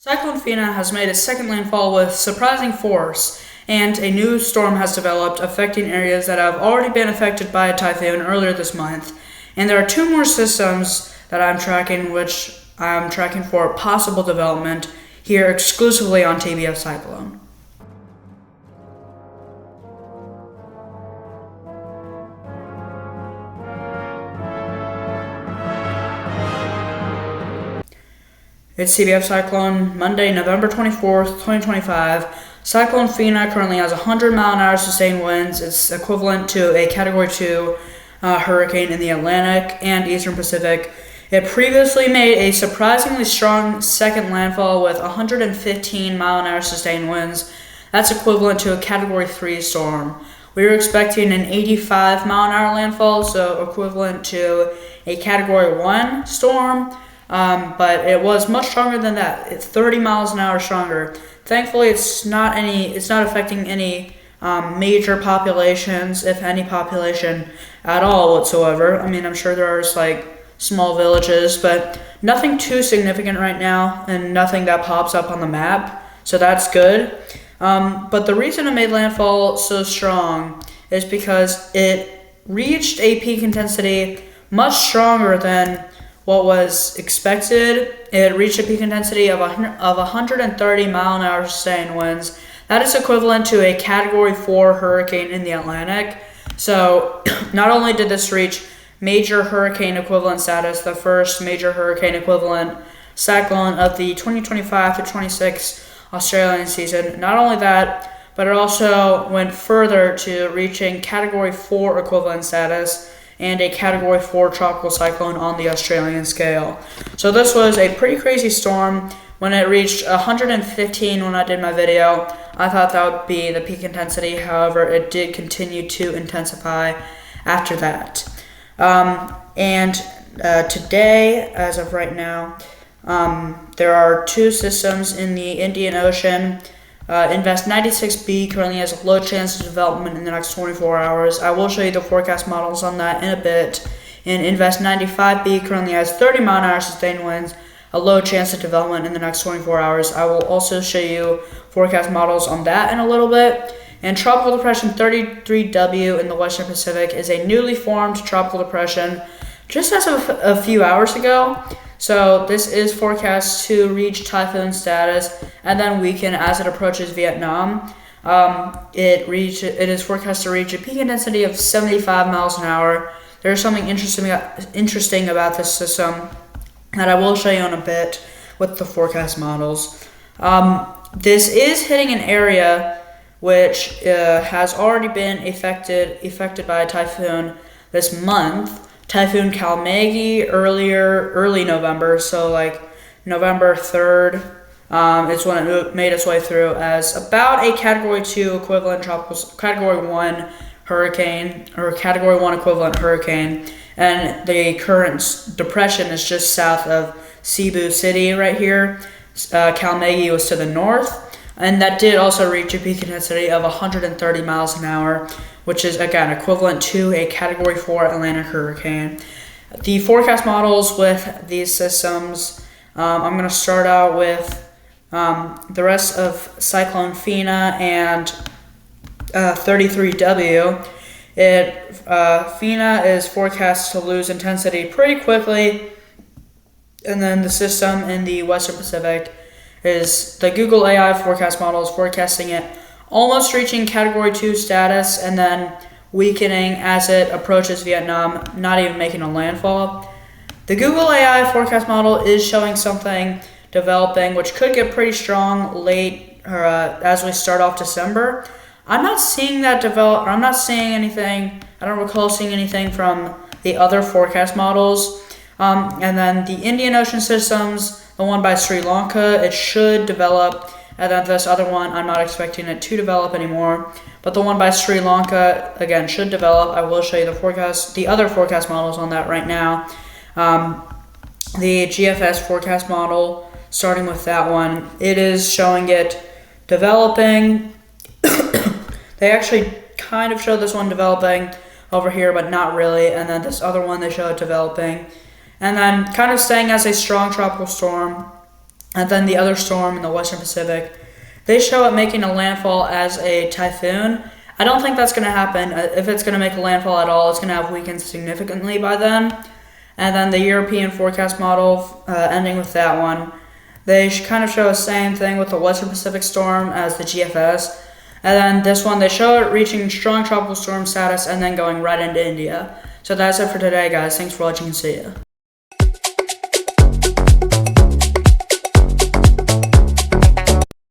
Cyclone Fina has made its second landfall with surprising force, and a new storm has developed affecting areas that have already been affected by a typhoon earlier this month. And there are two more systems that I'm tracking, which I'm tracking for possible development here exclusively on TBF Cyclone. It's TBF Cyclone, Monday, November 24th, 2025. Cyclone Fina currently has 100 mile an hour sustained winds. It's equivalent to a Category 2 hurricane in the Atlantic and Eastern Pacific. It previously made a surprisingly strong second landfall with 115 mile an hour sustained winds. That's equivalent to a Category 3 storm. We were expecting an 85 mile an hour landfall, so equivalent to a Category 1 storm. But it was much stronger than that. It's 30 miles an hour stronger. Thankfully, it's not affecting any major populations, if any population at all whatsoever. I mean, I'm sure there are small villages, but nothing too significant right now, and nothing that pops up on the map. So that's good. But the reason it made landfall so strong is because it reached a peak intensity much stronger than what was expected. It reached a peak intensity of 130 mile an hour sustained winds. That is equivalent to a Category 4 hurricane in the Atlantic. So not only did this reach major hurricane equivalent status, the first major hurricane equivalent cyclone of the 2025 to 26 Australian season, not only that, but it also went further to reaching Category 4 equivalent status and a Category 4 tropical cyclone on the Australian scale. So this was a pretty crazy storm. When it reached 115 when I did my video, I thought that would be the peak intensity. However, it did continue to intensify after that. Today, as of right now, there are two systems in the Indian Ocean. Invest 96B currently has a low chance of development in the next 24 hours. I will show you the forecast models on that in a bit. And Invest 95B currently has 30 mile an hour sustained winds, a low chance of development in the next 24 hours. I will also show you forecast models on that in a little bit. And Tropical Depression 33W in the Western Pacific is a newly formed tropical depression just as of a few hours ago. So this is forecast to reach typhoon status and then weaken as it approaches Vietnam. It is forecast to reach a peak intensity of 75 miles an hour. There's something interesting about this system that I will show you in a bit with the forecast models. This is hitting an area which has already been affected by a typhoon this month. Typhoon Kalmagi early November, so November 3rd is when it made its way through as about a Category 2 equivalent Category 1 hurricane, or Category 1 equivalent hurricane. And the current depression is just south of Cebu City right here. Kalmagi was to the north, and that did also reach a peak intensity of 130 miles an hour, which is, again, equivalent to a Category 4 Atlantic hurricane. The forecast models with these systems, I'm going to start out with the rest of Cyclone Fina and 33W. Fina is forecast to lose intensity pretty quickly, and then the system in the Western Pacific is the Google AI forecast models forecasting it almost reaching Category 2 status and then weakening as it approaches Vietnam, not even making a landfall. The Google AI forecast model is showing something developing, which could get pretty strong late or as we start off December. I'm not seeing that develop, or I'm not seeing anything. I don't recall seeing anything from the other forecast models. And then the Indian Ocean systems, the one by Sri Lanka, it should develop. And then this other one, I'm not expecting it to develop anymore. But the one by Sri Lanka, again, should develop. I will show you the other forecast models on that right now. The GFS forecast model, starting with that one, it is showing it developing. They actually kind of show this one developing over here, but not really. And then this other one, they show it developing. And then kind of staying as a strong tropical storm And then the other storm in the Western Pacific, they show it making a landfall as a typhoon. I don't think that's going to happen. If it's going to make a landfall at all, it's going to have weakened significantly by then. And then the European forecast model, ending with that one, they kind of show the same thing with the Western Pacific storm as the GFS. And then this one, they show it reaching strong tropical storm status and then going right into India. So that's it for today, guys. Thanks for watching and see ya.